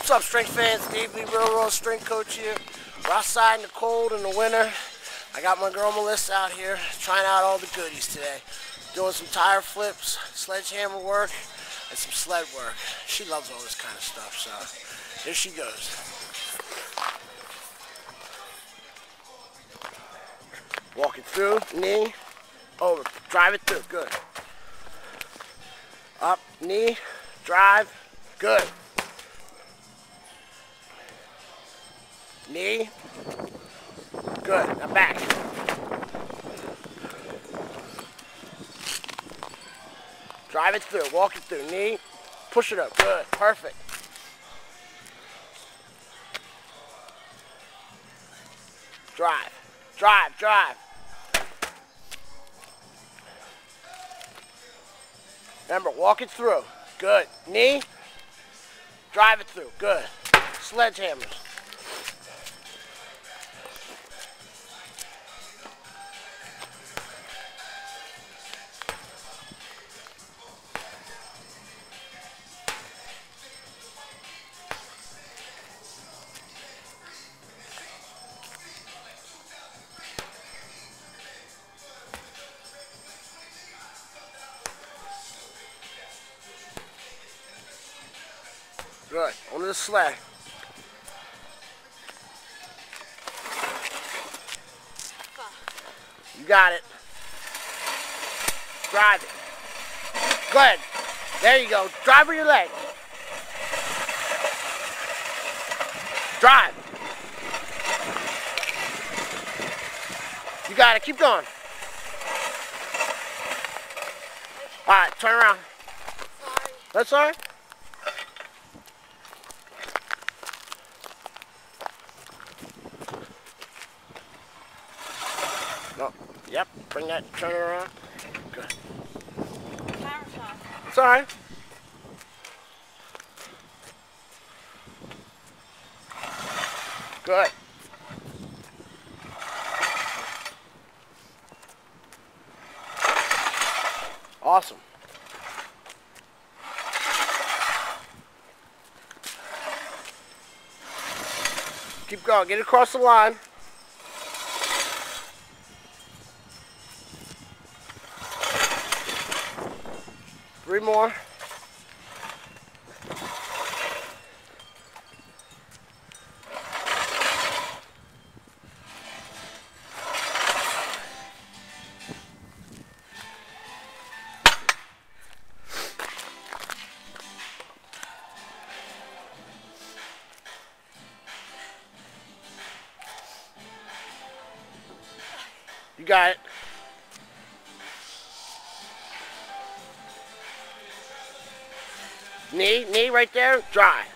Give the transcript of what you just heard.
What's up, strength fans? Dave Lee Railroad Strength Coach here. We're outside in the cold in the winter. I got my girl Melissa out here trying out all the goodies today. Doing some tire flips, sledgehammer work, and some sled work. She loves all this kind of stuff, so here she goes. Walk it through, knee, over, drive it through, good. Up, knee, drive, good. Knee, good, now back. Drive it through, walk it through, knee, push it up, good, perfect. Drive, drive, drive. Remember, walk it through, good. Knee, drive it through, good. Sledgehammers. Good. Onto the sled. You got it. Drive it. Good. There you go. Drive with your leg. Drive. You got it. Keep going. All right. Turn around. Sorry. That's all right. No. Yep. Bring that. Turn it around. Good. Camera shot. It's all right. Good. Awesome. Keep going. Get across the line. Three more. You got it. Knee right there, drive.